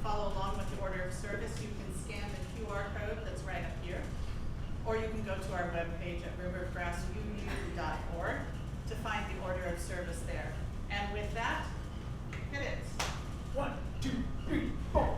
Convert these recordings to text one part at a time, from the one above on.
follow along with the order of service, you can scan the QR code that's right up here, or you can go to our webpage at rivergrassuu.org to find the order of service there. And with that, hit it. 1, 2, 3, 4.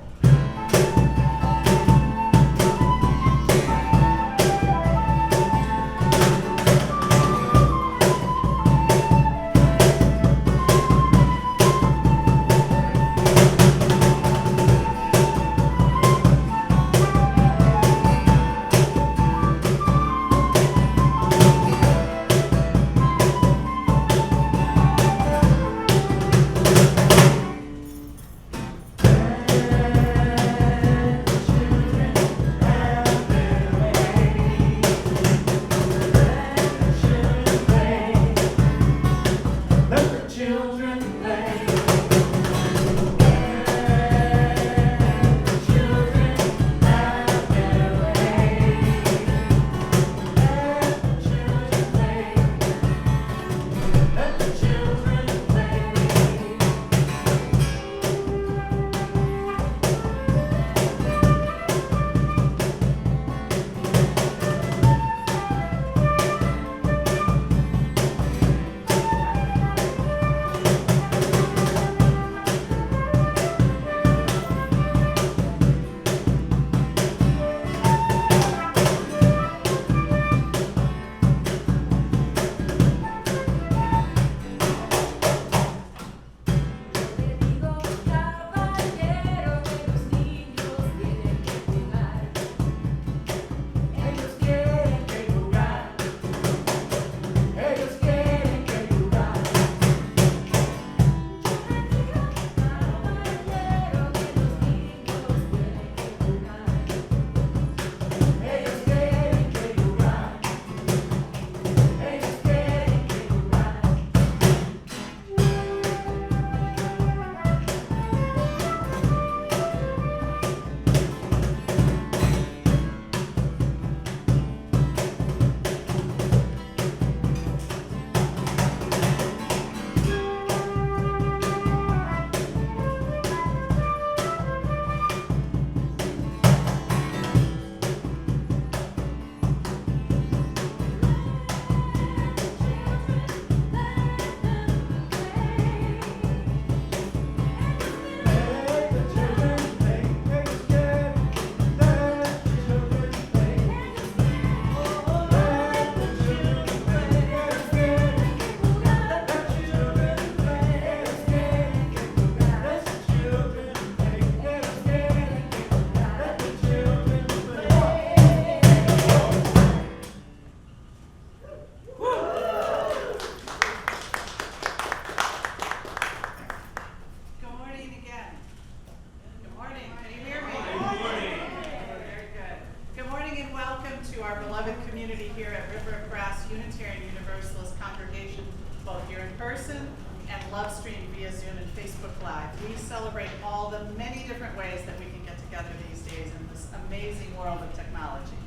We celebrate all the many different ways that we can get together these days in this amazing world of technology.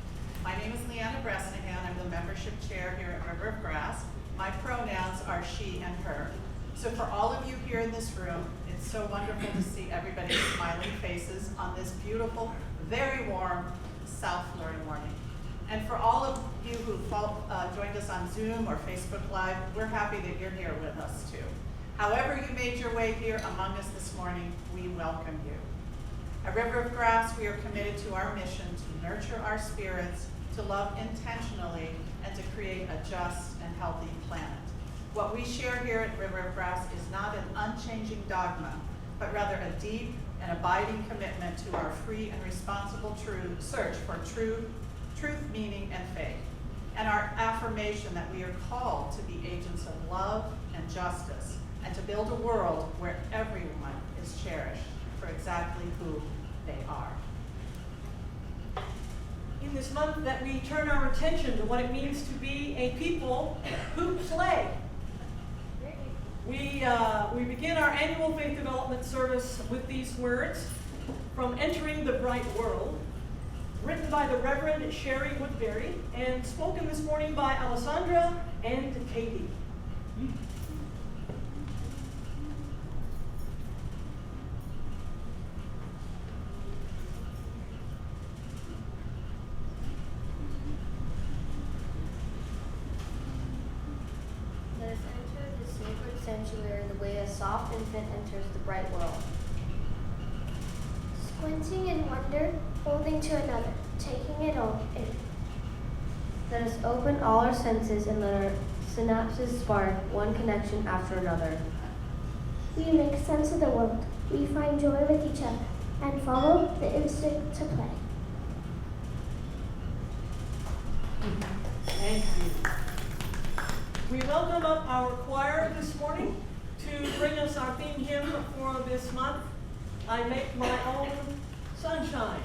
My name is Leana Bresnahan. I'm the membership chair here at River of Grass. My pronouns are she and her. So for all of you here in this room, it's so wonderful to see everybody's smiling faces on this beautiful, very warm South Florida morning. And for all of you who joined us on Zoom or Facebook Live, we're happy that you're here with us too. However you made your way here among us this morning, we welcome you. At River of Grass, we are committed to our mission to nurture our spirits, to love intentionally, and to create a just and healthy planet. What we share here at River of Grass is not an unchanging dogma, but rather a deep and abiding commitment to our free and responsible search for truth, meaning, and faith, and our affirmation that we are called to be agents of love and justice, and to build a world where everyone is cherished for exactly who they are. In this month that we turn our attention to what it means to be a people who play. We begin our annual faith development service with these words from Entering the Bright World, written by the Reverend Sherry Woodbury and spoken this morning by Alessandra and Katie. sanctuary the way a soft infant enters the bright world. Squinting in wonder, holding to another, taking it all in. Let us open all our senses and let our synapses spark one connection after another. We make sense of the world. We find joy with each other and follow the instinct to play. Thank you. We welcome up our choir this morning to bring us our theme hymn for this month, I Make My Own Sunshine.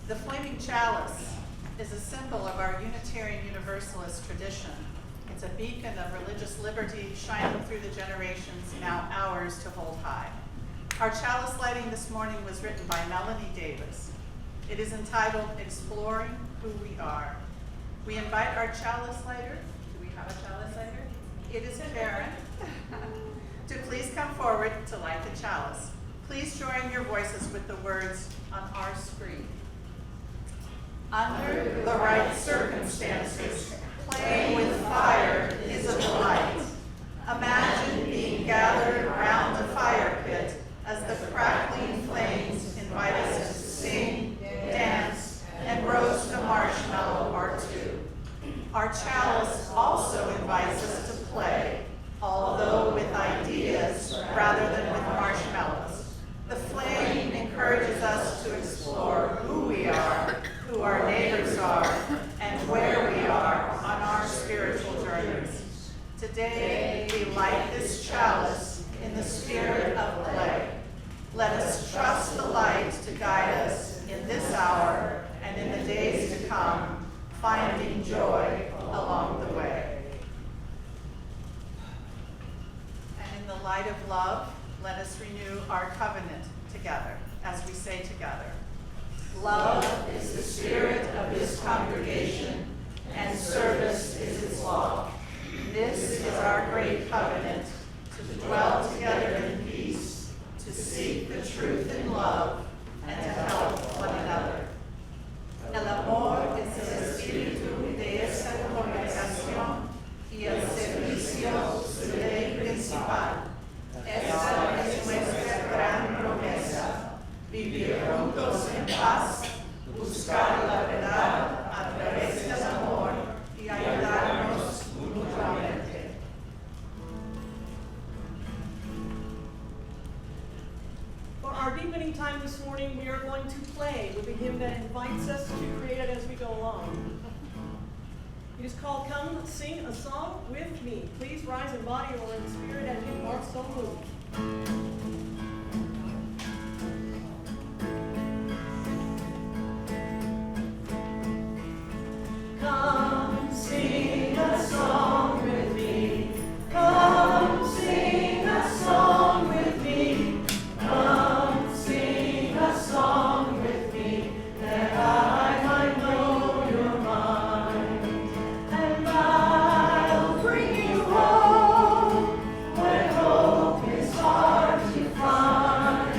The flaming chalice is a symbol of our Unitarian Universalist tradition. It's a beacon of religious liberty shining through the generations, now ours to hold high. Our chalice lighting this morning was written by Melanie Davis. It is entitled Exploring Who We Are. We invite our chalice lighter, do we have a chalice lighter? It is Karen, to please come forward to light the chalice. Please join your voices with the words on our screen. Under the right circumstances, playing with fire is a delight. Imagine being gathered around a fire pit as the crackling flames invite us to sing, dance, and roast a marshmallow or two. Our chalice also invites us to play, although with ideas rather than with marshmallows. The flame encourages us to explore who we are, who our neighbors are, and where we are on our spiritual journeys. Today, we light this chalice in the spirit of play. Let us trust the light to guide us in this hour and in the days to come, finding joy along the way. And in the light of love, let us renew our covenant together as we say together. Love is the spirit of his congregation, and service is its law. This is our great covenant, to dwell together in peace, to seek the truth in love, and to help one another. El amor es el espíritu de esta congregación y el servicio su ley principal. Esta es nuestra gran promesa, vivir juntos en paz, buscar la verdad a través del amor y ayudarnos mutuamente. For our deepening time this morning, we are going to play with a hymn that invites us to create it as we go along. It is called Come Sing a Song With Me. Please rise in body or in spirit as you are so moved. Come sing a song with me. Come sing a song with me. Come sing a song with me, that I might know your mind. And I'll bring you home when hope is hard to find.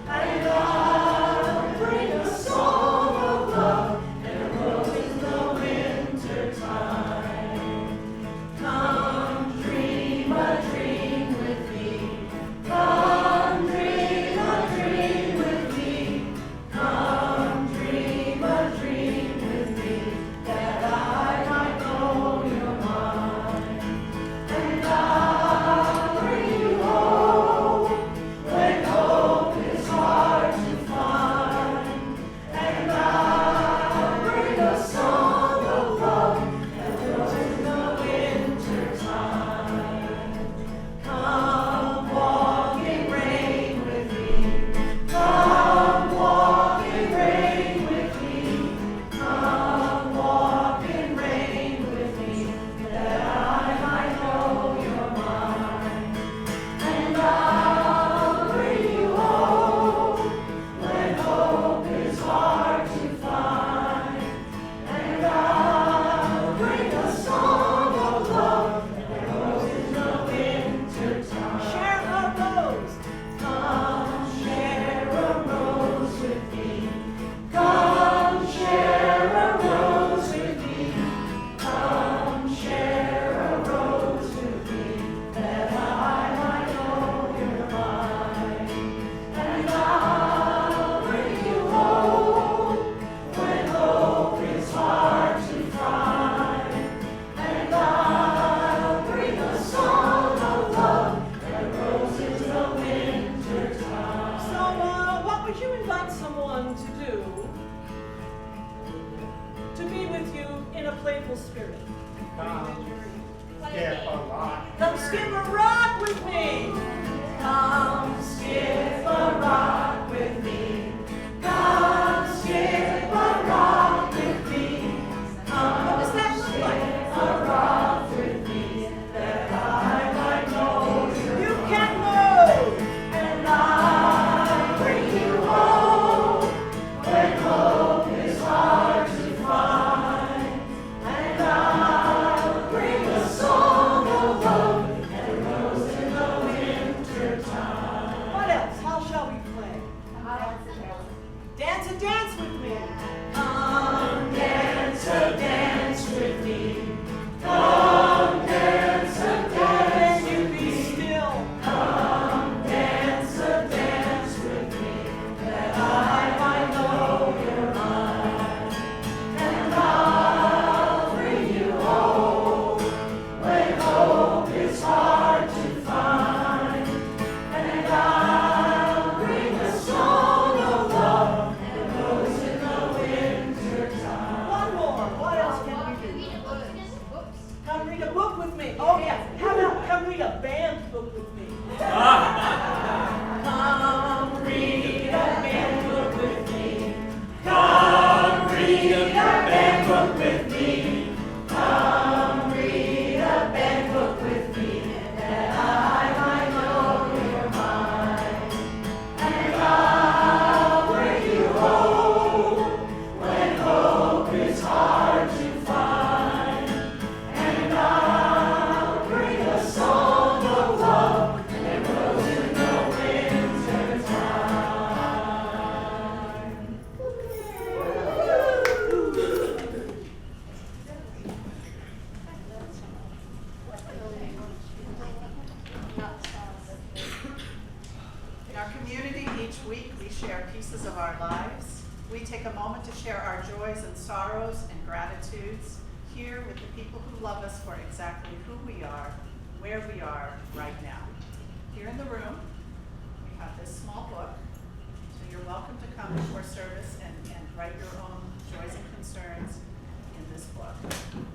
And I'll bring a song of love and a rose in the winter time. Come dream a dream with me. Come dream a dream with me. Come dream a dream with me, that I might know your mind. And I'll bring you home when hope is hard to find. And I'll bring a song of love that grows in the winter time. Come walk in rain with me. Come walk in rain with me. Come walk in rain with me, that I might know your mind. And I'll bring you home when hope is hard to find. And I'll bring a song of love that grows in the winter time. Share a rose. Come share a rose with me. Come share a rose with me. Come share a rose with me, that I might know your mind. And I'll bring you home when hope is hard to find. And I'll bring a song of love that grows in the winter time. So, what would you invite someone to do to be with you in a playful spirit? Skip a rock. Come skip a rock with me. Come skip a rock with me. Come skip a rock with me. What does that look like? A rock with me, that I might know you can move. And I'll bring you home when hope is hard to find. And I'll bring a song of love and rose in the wind. Dance a dance with me. Come dance a dance with me. Come dance a dance. Can you be still? Come dance a dance with me, that I might know your mind. And I'll bring you home when hope is hard to find. And I'll bring a song of love that goes in the winter time. One more. What else can we do? Come read a book with me. Oh yeah. How about come read a band book with me? Come read a band book with me. Come read a band book with me. Come read a band book with me, that I might know your mind. And I'll bring you home when hope is hard to find. And I'll bring a song of love that grows in the winter time. In our community, each week we share pieces of our lives. We take a moment to share our joys and sorrows and gratitudes here with the people who love us for exactly who we are, where we are right now. Here in the room, we have this small book, so you're welcome to come before service and write your own joys and concerns in this book.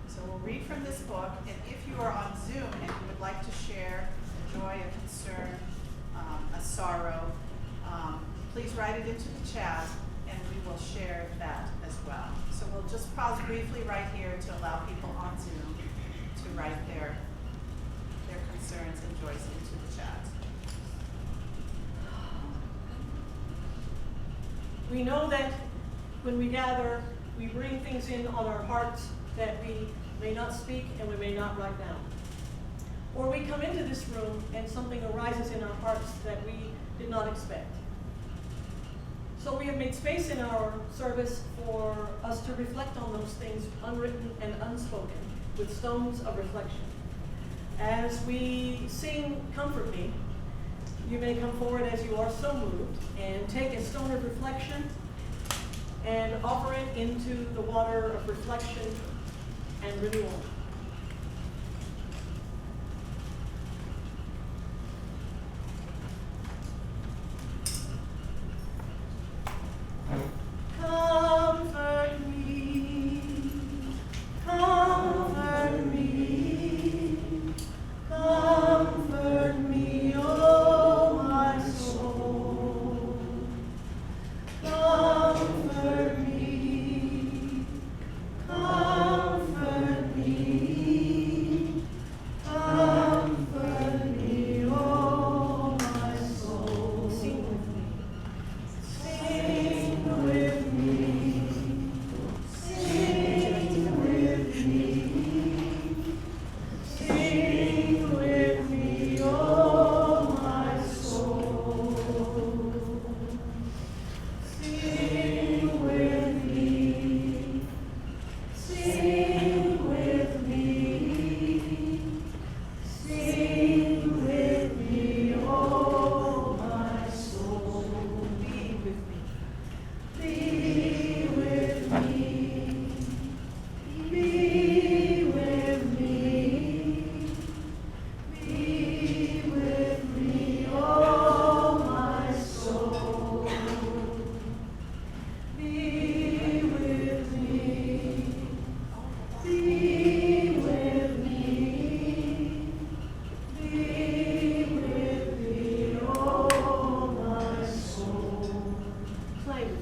So we'll read from this book, and if you are on Zoom and you would like to share a joy, a concern, a sorrow, please write it into the chat and we will share that as well. So we'll just pause briefly right here to allow people on Zoom to write their concerns and joys into the chat. We know that when we gather, we bring things in on our hearts that we may not speak and we may not write down. Or we come into this room and something arises in our hearts that we did not expect. So we have made space in our service for us to reflect on those things, unwritten and unspoken, with stones of reflection. As we sing Comfort Me, you may come forward as you are so moved and take a stone of reflection and offer it into the water of reflection and renewal. Comfort me, comfort me, comfort me, oh my soul. Comfort me, comfort me, comfort me, oh my soul. Sing with me. Sing with me. Sing with me. Sing with me, oh my soul. Sing with me. Sing with me. Sing with me, oh my soul. Be with me. Be with me. Be with me. Be with me, oh my soul. Be with me. Be with me. Be with me, oh my soul. Play with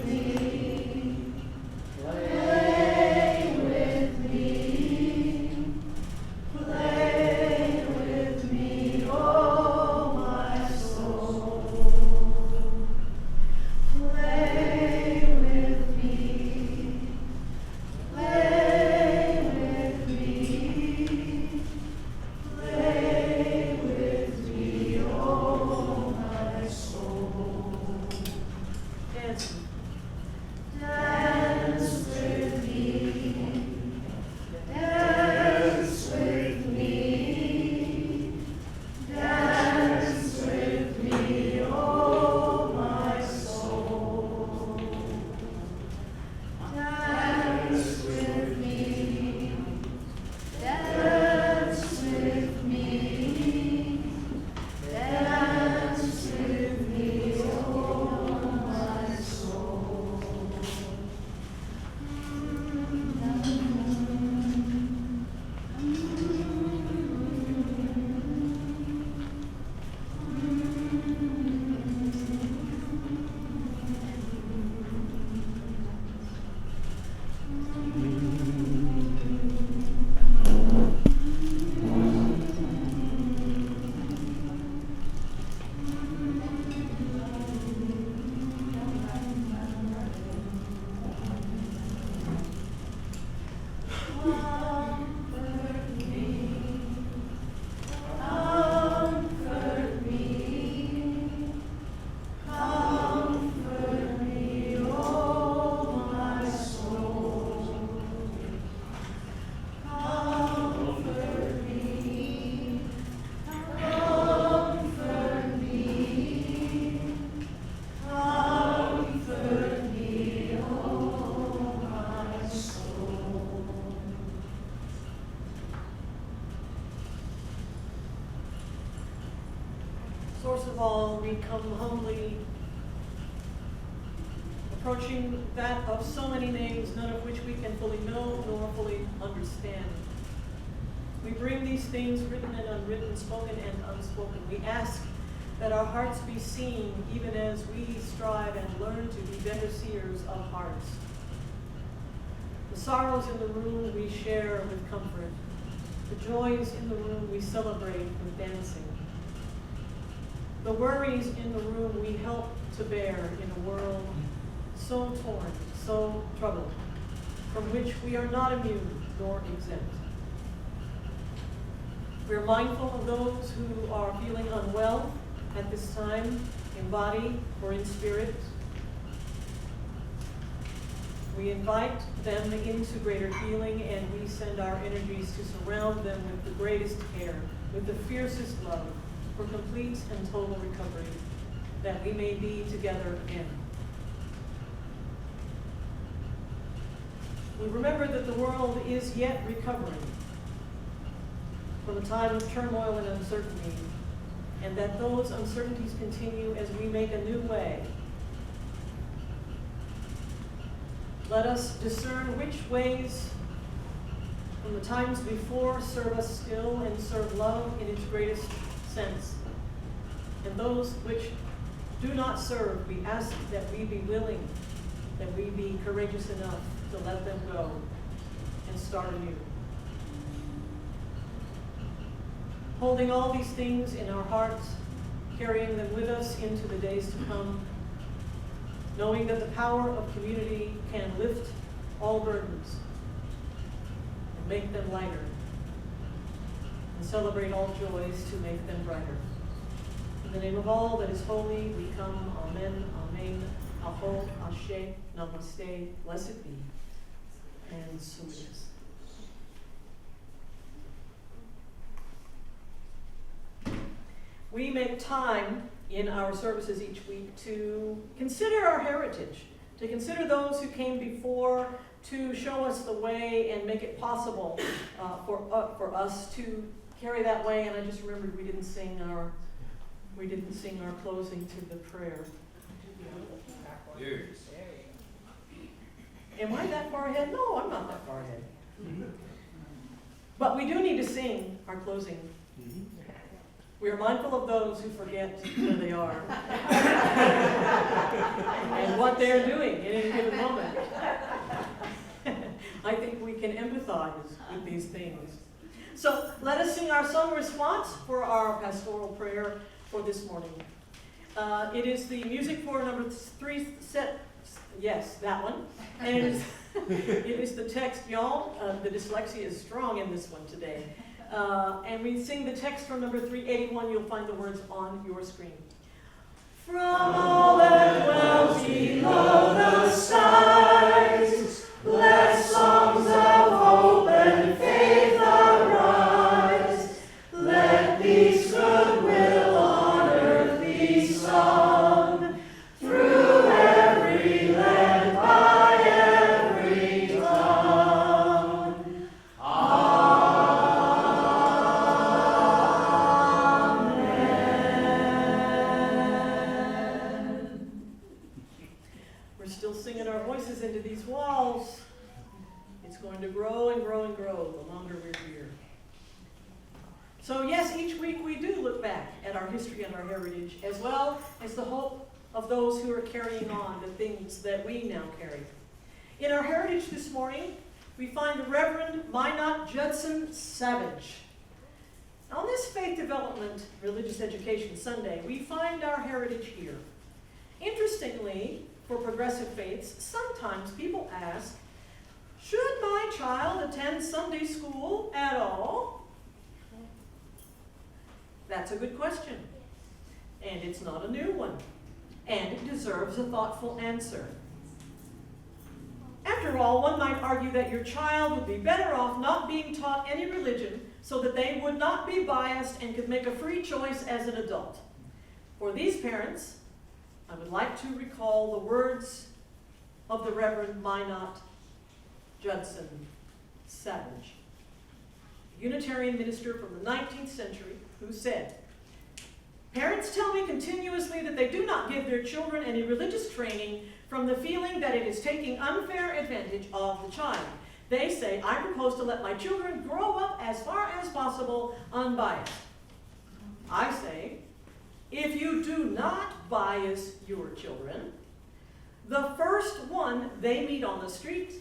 me. Play with me. Play with me. Play with me, oh my soul. Play with me. Play with me. Play with me, oh of all, we come humbly, approaching that of so many names, none of which we can fully know nor fully understand. We bring these things written and unwritten, spoken and unspoken. We ask that our hearts be seen, even as we strive and learn to be better seers of hearts. The sorrows in the room we share with comfort. The joys in the room we celebrate with dancing. The worries in the room we help to bear in a world so torn, so troubled, from which we are not immune nor exempt. We are mindful of those who are feeling unwell at this time, in body or in spirit. We invite them into greater healing, and we send our energies to surround them with the greatest care, with the fiercest love, for complete and total recovery, that we may be together again. We remember that the world is yet recovering from a time of turmoil and uncertainty, and that those uncertainties continue as we make a new way. Let us discern which ways from the times before serve us still and serve love in its greatest sense. And those which do not serve, we ask that we be willing, that we be courageous enough to let them go and start anew. Holding all these things in our hearts, carrying them with us into the days to come, knowing that the power of community can lift all burdens and make them lighter, and celebrate all joys to make them brighter. In the name of all that is holy, we come. Amen, amen, aho, ashe, namaste, blessed be, and so it is. We make time in our services each week to consider our heritage, to consider those who came before, to show us the way and make it possible for us to carry that way. And I just remembered we didn't sing our closing to the prayer. Am I that far ahead? No, I'm not that far ahead. But we do need to sing our closing. We are mindful of those who forget where they are and what they're doing in any given moment. I think we can empathize with these things. So let us sing our song response for our pastoral prayer for this morning. It is the music for number 3 set. Yes, that one. And it is the text, y'all. The dyslexia is strong in this one today. And we sing the text from number 381. You'll find the words on your screen. From all that dwells below the skies, let songs of hope and faith arise. Let peace, goodwill on earth be sung, through every land, by every tongue. We're still singing our voices into these walls. It's going to grow and grow and grow the longer we're here. So yes, each week we do look back at our history and our heritage, as well as the hope of those who are carrying on the things that we now carry. In our heritage this morning, we find the Reverend Minot Judson Savage. On this Faith Development Religious Education Sunday, we find our heritage here. Interestingly, for progressive faiths, sometimes people ask, should my child attend Sunday school at all? That's a good question. And it's not a new one. And it deserves a thoughtful answer. After all, one might argue that your child would be better off not being taught any religion so that they would not be biased and could make a free choice as an adult. For these parents, I would like to recall the words of the Reverend Minot Judson Savage, a Unitarian minister from the 19th century, who said, Parents tell me continuously that they do not give their children any religious training from the feeling that it is taking unfair advantage of the child. They say, I propose to let my children grow up as far as possible unbiased. I say, if you do not bias your children, the first one they meet on the street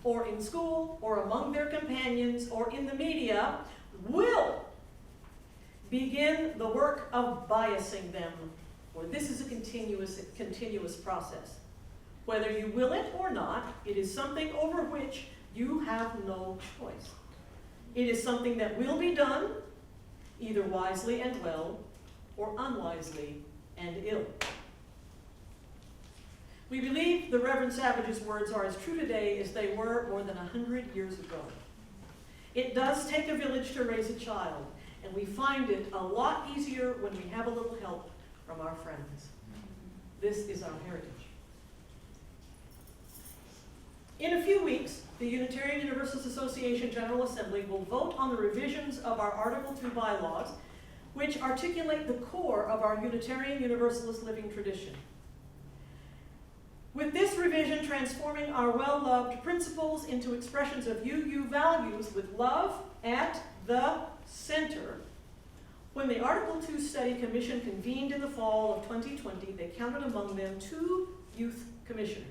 or in school or among their companions or in the media will begin the work of biasing them, for this is a continuous process. Whether you will it or not, it is something over which you have no choice. It is something that will be done, either wisely and well, or unwisely and ill. We believe the Reverend Savage's words are as true today as they were more than 100 years ago. It does take a village to raise a child, and we find it a lot easier when we have a little help from our friends. This is our heritage. In a few weeks, the Unitarian Universalist Association General Assembly will vote on the revisions of our Article 2 bylaws, which articulate the core of our Unitarian Universalist living tradition. With this revision transforming our well-loved principles into expressions of UU values with love at the center, when the Article 2 Study Commission convened in the fall of 2020, they counted among them 2 youth commissioners.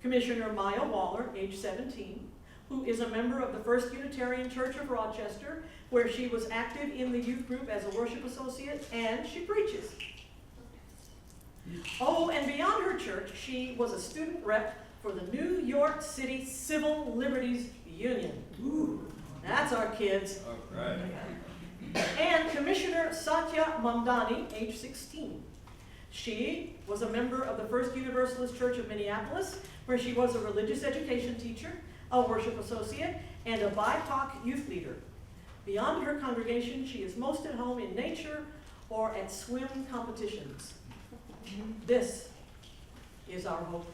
Commissioner Maya Waller, age 17, who is a member of the First Unitarian Church of Rochester, where she was active in the youth group as a worship associate, and she preaches. Oh, and beyond her church, she was a student rep for the New York City Civil Liberties Union. Ooh, that's our kids. All right. And Commissioner Satya Mamdani, age 16. She was a member of the First Universalist Church of Minneapolis, where she was a religious education teacher, a worship associate, and a BIPOC youth leader. Beyond her congregation, she is most at home in nature or at swim competitions. This is our hope.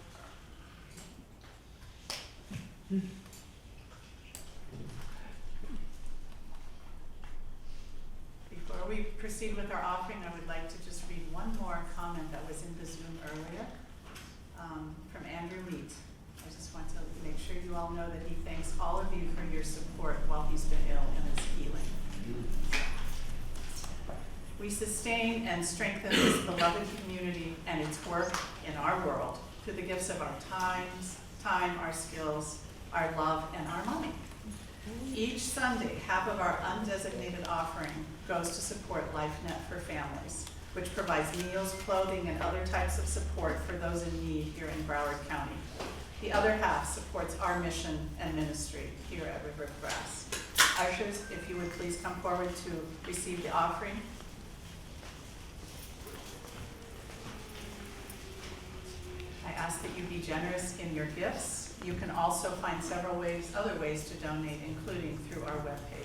Before we proceed with our offering, I would like to just read one more comment that was in the Zoom earlier from Andrew Meat. I just want to make sure you all know that he thanks all of you for your support while he's been ill and is healing. We sustain and strengthen this beloved community and its work in our world through the gifts of our time, our skills, our love, and our money. Each Sunday, half of our undesignated offering goes to support LifeNet for Families, which provides meals, clothing, and other types of support for those in need here in Broward County. The other half supports our mission and ministry here at River of Grass. Ushers, if you would please come forward to receive the offering. I ask that you be generous in your gifts. You can also find several other ways to donate, including through our webpage.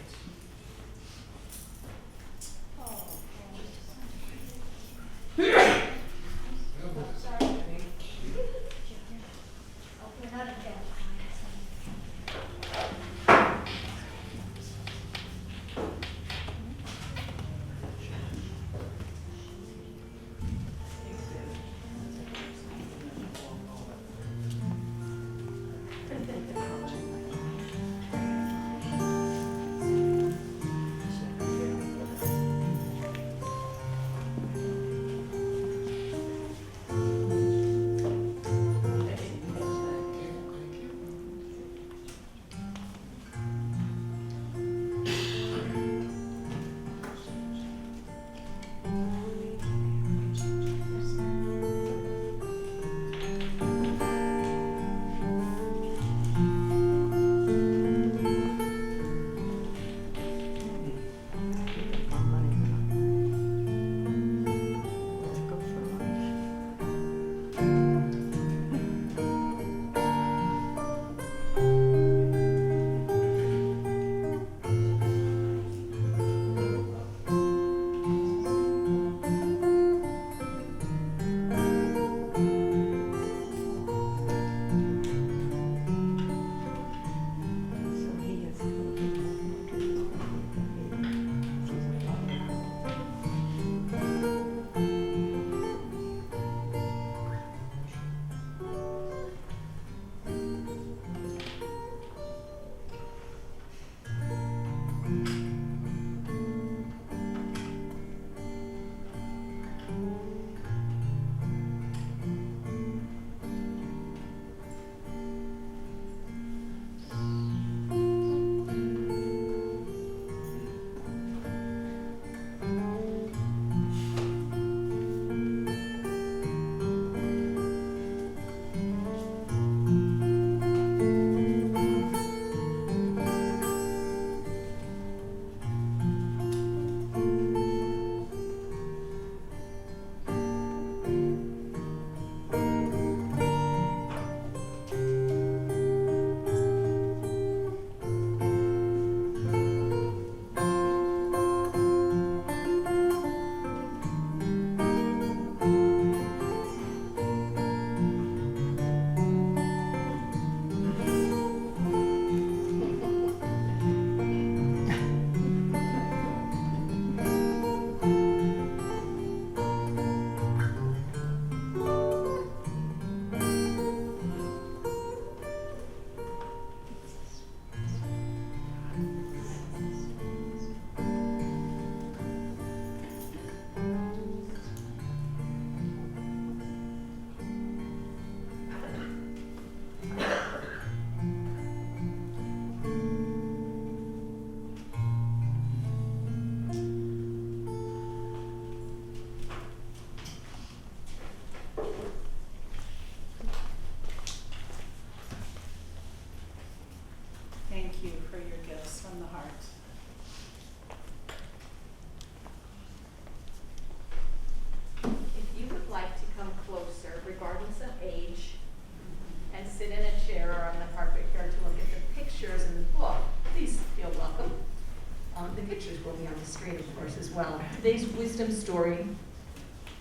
The pictures will be on the screen, of course, as well. Today's wisdom story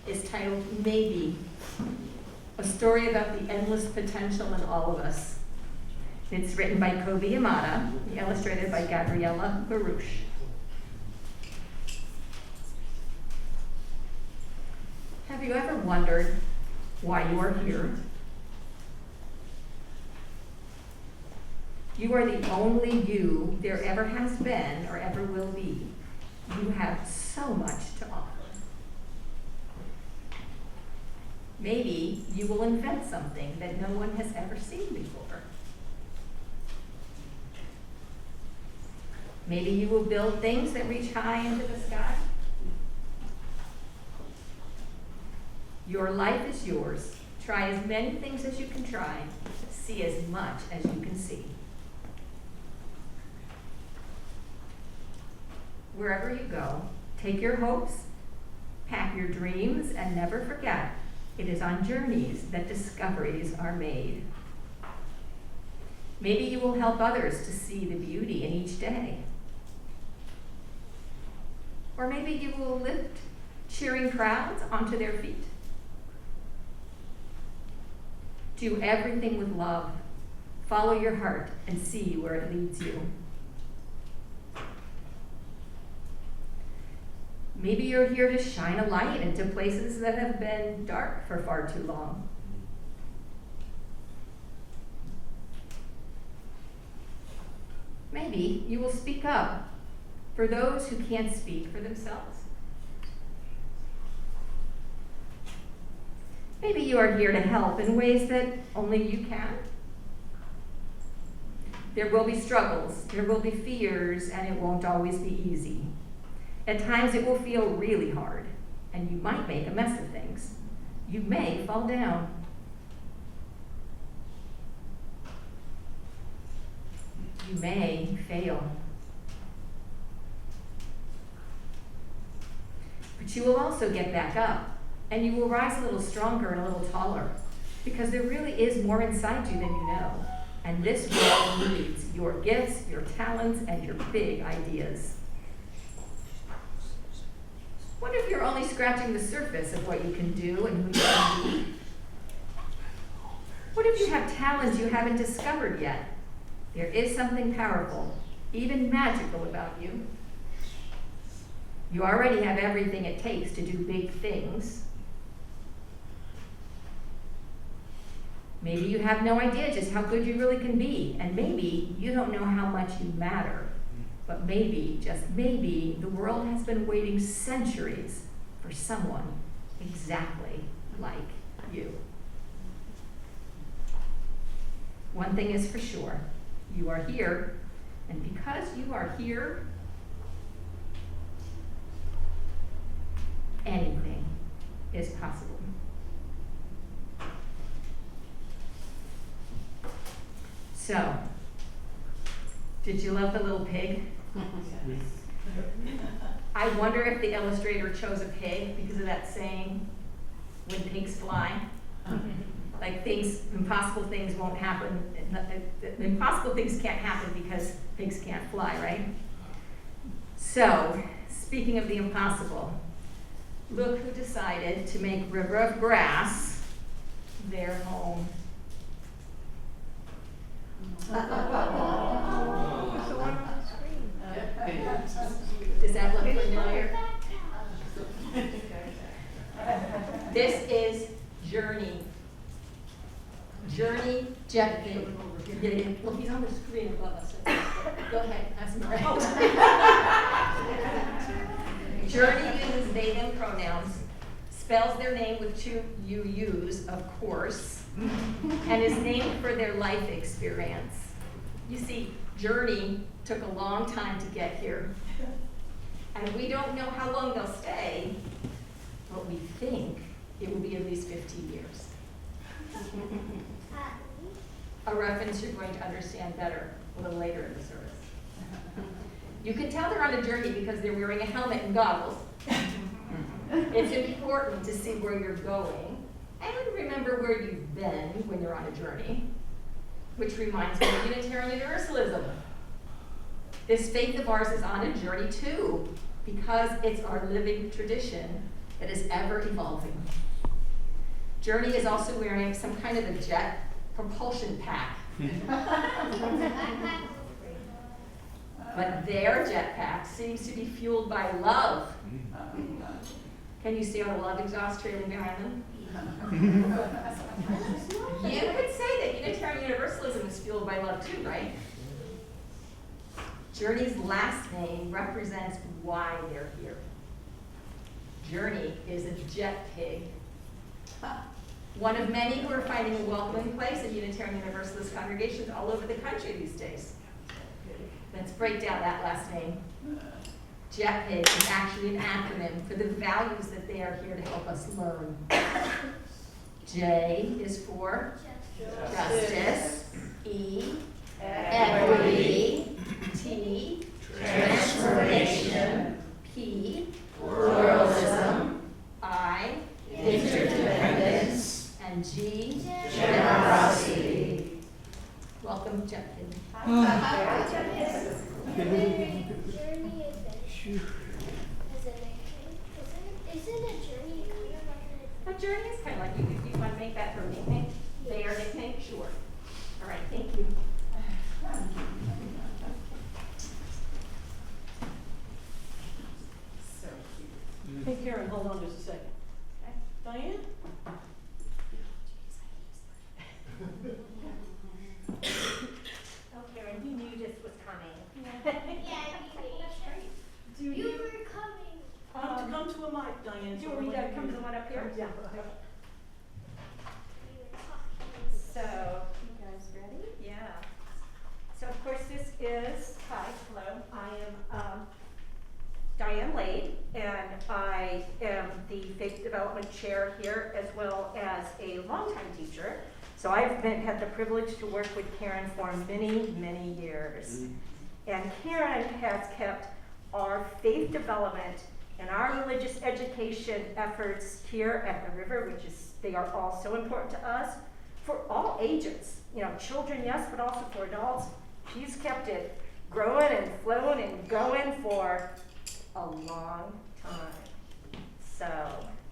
is titled Maybe, a story about the endless potential in all of us. It's written by Kobe Yamada, illustrated by Gabriella Baruch. Have you ever wondered why you are here? You are the only you there ever has been or ever will be. You have so much to offer. Maybe you will invent something that no one has ever seen before. Maybe you will build things that reach high into the sky. Your life is yours. Try as many things as you can try. See as much as you can see. Wherever you go, take your hopes, pack your dreams, and never forget, it is on journeys that discoveries are made. Maybe you will help others to see the beauty in each day. Or maybe you will lift cheering crowds onto their feet. Do everything with love. Follow your heart and see where it leads you. Maybe you're here to shine a light into places that have been dark for far too long. Maybe you will speak up for those who can't speak for themselves. Maybe you are here to help in ways that only you can. There will be struggles, there will be fears, and it won't always be easy. At times it will feel really hard, and you might make a mess of things. You may fall down. You may fail. But you will also get back up, and you will rise a little stronger and a little taller, because there really is more inside you than you know. And this world needs your gifts, your talents, and your big ideas. What if you're only scratching the surface of what you can do and who you can be? What if you have talents you haven't discovered yet? There is something powerful, even magical about you. You already have everything it takes to do big things. Maybe you have no idea just how good you really can be, and maybe you don't know how much you matter. But maybe, just maybe, the world has been waiting centuries for someone exactly like you. One thing is for sure, you are here, and because you are here, anything is possible. So, did you love the little pig? I wonder if the illustrator chose a pig because of that saying, when pigs fly. Like impossible things won't happen. Impossible things can't happen because pigs can't fly, right? So, speaking of the impossible, look who decided to make River of Grass their home. Does that look familiar? This is Journey. Journey Jetkin. Look, he's on the screen above us. Go ahead, ask him. Journey uses they, them pronouns, spells their name with two UUs, of course, and is named for their life experience. You see, Journey took a long time to get here, and we don't know how long they'll stay, but we think it will be at least 15 years. A reference you're going to understand better a little later in the service. You can tell they're on a journey because they're wearing a helmet and goggles. It's important to see where you're going and remember where you've been when you're on a journey, which reminds me of Unitarian Universalism. This faith of ours is on a journey too, because it's our living tradition that is ever evolving. Journey is also wearing some kind of a jet propulsion pack. But their jetpack seems to be fueled by love. Can you see our love exhaust trailing behind them? You could say that Unitarian Universalism is fueled by love too, right? Journey's last name represents why they're here. Journey is a jet pig. One of many who are finding a welcoming place in Unitarian Universalist congregations all over the country these days. Let's break down that last name. JETPIG is actually an acronym for the values that they are here to help us learn. J is for justice, E, equity, T, transformation, P, pluralism, I, interdependence, and G, generosity. Welcome, JETPIG. Journey is a nickname. Isn't a journey kind of like A journey is kind of like, you want to make that her nickname? Their nickname? Sure. All right, thank you. So cute. Hey Karen, hold on just a second. Okay. Diane? Oh, Karen, you knew this was coming. Do you were coming. come to a mic, Diane. Do you want me to come to the one up here? Yeah. We were talking. So, you guys ready? Yeah. So of course this is, hi, hello, I am Diane Lade, and I am the Faith Development Chair here as well as a longtime teacher. So I've had the privilege to work with Karen for many, many years. And Karen has kept our faith development and our religious education efforts here at the river, which is, they are all so important to us, for all ages. You know, children, yes, but also for adults. She's kept it growing and flowing and going for a long time. So,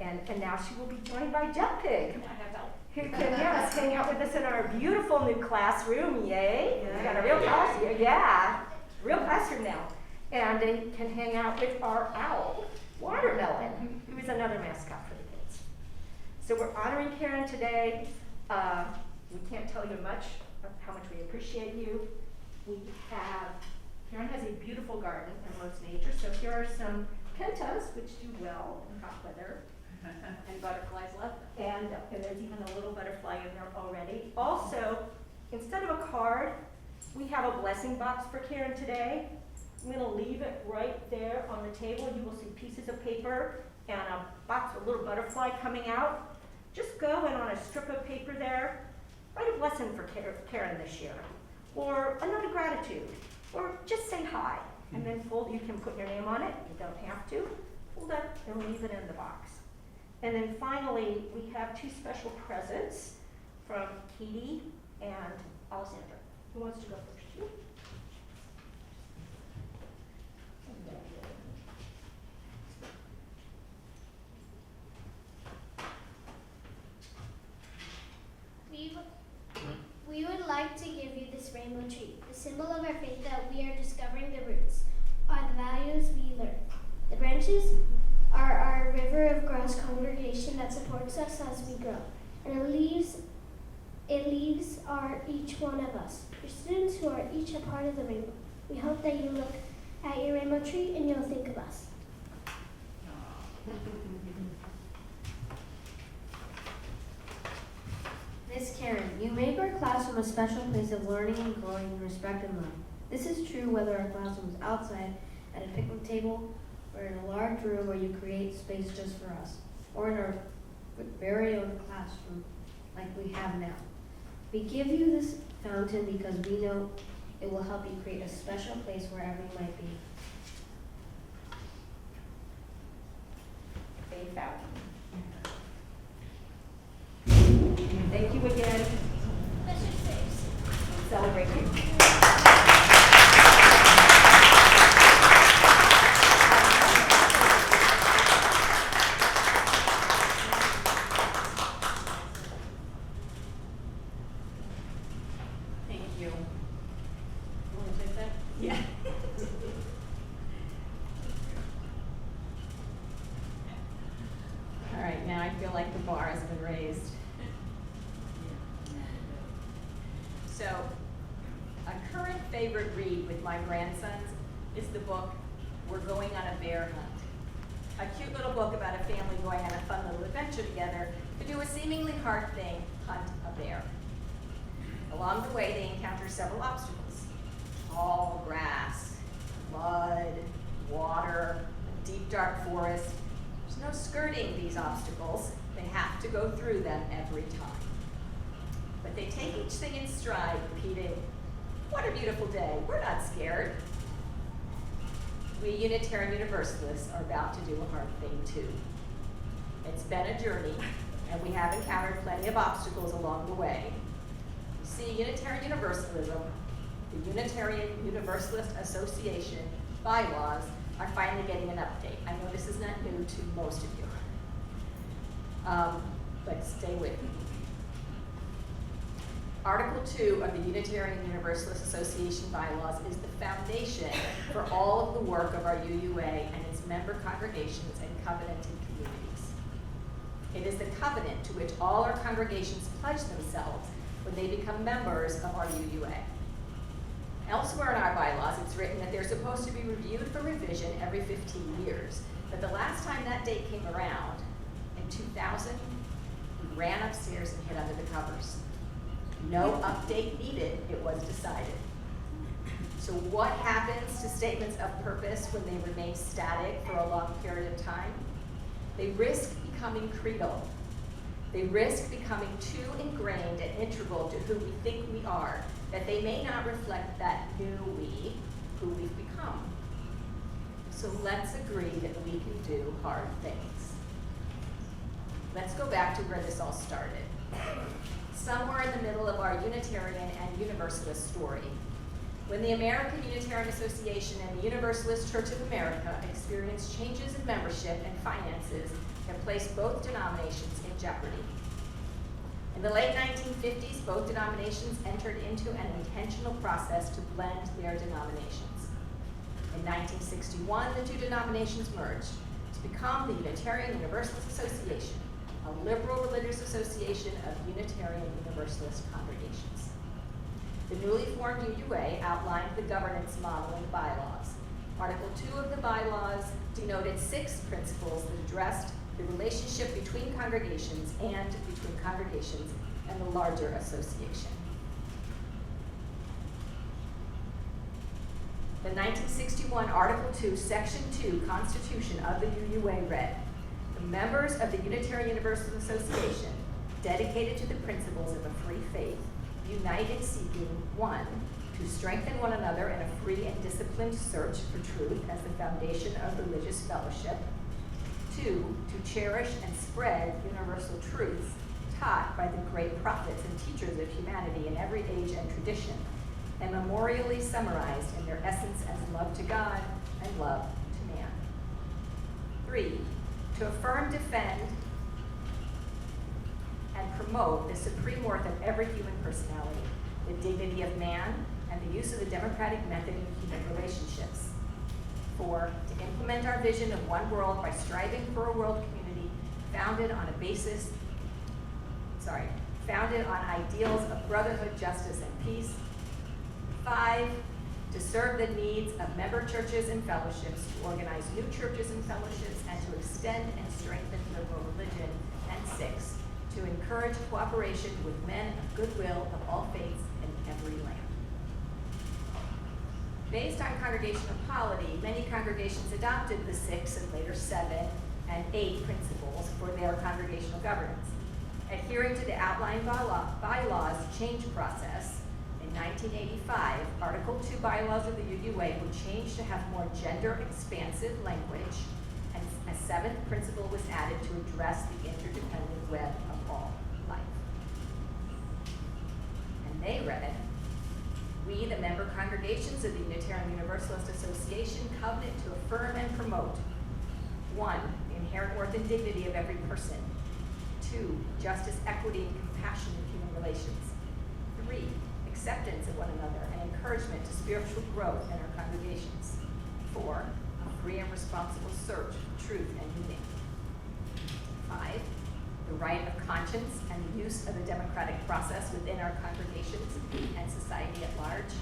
and now she will be joined by JETPIG, who can, yes, hang out with us in our beautiful new classroom. Yay! We got a real class here. Yeah, real classroom now. And they can hang out with our owl, Watermelon, who is another mascot for the kids. So we're honoring Karen today. We can't tell you much of how much we appreciate you. Karen has a beautiful garden and loves nature, so here are some pentas, which do well in hot weather. And butterflies love them. And there's even a little butterfly in there already. Also, instead of a card, we have a blessing box for Karen today. I'm going to leave it right there on the table. You will see pieces of paper and a box with a little butterfly coming out. Just go and on a strip of paper there, write a blessing for Karen this year, or a note of gratitude, or just say hi. And then fold, you can put your name on it, you don't have to. Fold up and leave it in the box. And then finally, we have two special presents from Katie and Alessandra. Who wants to go first? You? We would like to give you this rainbow tree, the symbol of our faith that we are discovering the roots, are the values we learn. The branches are our river of grass congregation that supports us as we grow, and the leaves are each one of us, your students who are each a part of the rainbow. We hope that you look at your rainbow tree and you'll think of us. Miss Karen, you make our classroom a special place of learning and growing in respect and love. This is true whether our classroom is outside, at a picnic table, or in a large room where you create space just for us, or in our very own classroom like we have now. We give you this fountain because we know it will help you create a special place wherever you might be. A fountain. Thank you again. Mr. Six. Celebrate you. feel like the bar has been raised. So, a current favorite read with my grandsons is the book, We're Going on a Bear Hunt. A cute little book about a family going on a fun little adventure together to do a seemingly hard thing, hunt a bear. Along the way, they encounter several obstacles. Tall grass, mud, water, a deep dark forest. There's no skirting these obstacles. They have to go through them every time. But they take each thing in stride, repeating, "What a beautiful day, we're not scared." We Unitarian Universalists are about to do a hard thing too. It's been a journey, and we have encountered plenty of obstacles along the way. You see, Unitarian Universalism, the Unitarian Universalist Association bylaws are finally getting an update. I know this is not new to most of you, but stay with me. Article 2 of the Unitarian Universalist Association bylaws is the foundation for all of the work of our UUA and its member congregations and covenanted communities. It is the covenant to which all our congregations pledge themselves when they become members of our UUA. Elsewhere in our bylaws, it's written that they're supposed to be reviewed for revision every 15 years. But the last time that date came around, in 2000, we ran upstairs and hid under the covers. No update needed, it was decided. So what happens to statements of purpose when they remain static for a long period of time? They risk becoming creedal. They risk becoming too ingrained and integral to who we think we are, that they may not reflect that new we, who we've become. So let's agree that we can do hard things. Let's go back to where this all started. Somewhere in the middle of our Unitarian and Universalist story, when the American Unitarian Association and the Universalist Church of America experienced changes in membership and finances that placed both denominations in jeopardy. In the late 1950s, both denominations entered into an intentional process to blend their denominations. In 1961, the two denominations merged to become the Unitarian Universalist Association, a liberal religious association of Unitarian Universalist congregations. The newly formed UUA outlined the governance model in the bylaws. Article 2 of the bylaws denoted 6 principles that addressed the relationship between congregations and between congregations and the larger association. The 1961 Article 2, Section 2 Constitution of the UUA read, "The members of the Unitarian Universalist Association, dedicated to the principles of a free faith, unite in seeking, 1, to strengthen one another in a free and disciplined search for truth as the foundation of religious fellowship, 2, to cherish and spread universal truths taught by the great prophets and teachers of humanity in every age and tradition, and memorially summarized in their essence as love to God and love to man. 3, to affirm, defend, and promote the supreme worth of every human personality, the dignity of man, and the use of the democratic method in human relationships. 4, to implement our vision of one world by striving for a world community founded on ideals of brotherhood, justice, and peace. 5, to serve the needs of member churches and fellowships, to organize new churches and fellowships, and to extend and strengthen liberal religion. And 6, to encourage cooperation with men of goodwill of all faiths in every land." Based on congregational polity, many congregations adopted the 6 and later 7 and 8 principles for their congregational governance. Adhering to the outlined bylaws change process, in 1985, Article 2 bylaws of the UUA were changed to have more gender-expansive language, and a 7th principle was added to address the interdependent web of all life. And they read, "We, the member congregations of the Unitarian Universalist Association, covenant to affirm and promote 1, the inherent worth and dignity of every person. 2, justice, equity, and compassion in human relations. 3, acceptance of one another and encouragement to spiritual growth in our congregations. 4, a free and responsible search for truth and meaning. 5, the right of conscience, and the use of the democratic process within our congregations and society at large.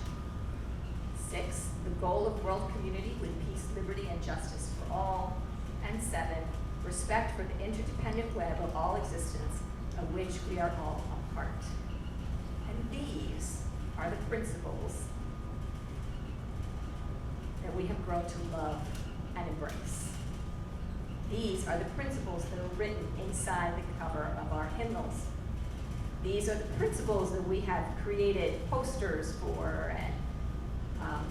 6, the goal of world community with peace, liberty, and justice for all. And 7, respect for the interdependent web of all existence of which we are all a part. And these are the principles that we have grown to love and embrace. These are the principles that are written inside the cover of our hymnals. These are the principles that we have created posters for and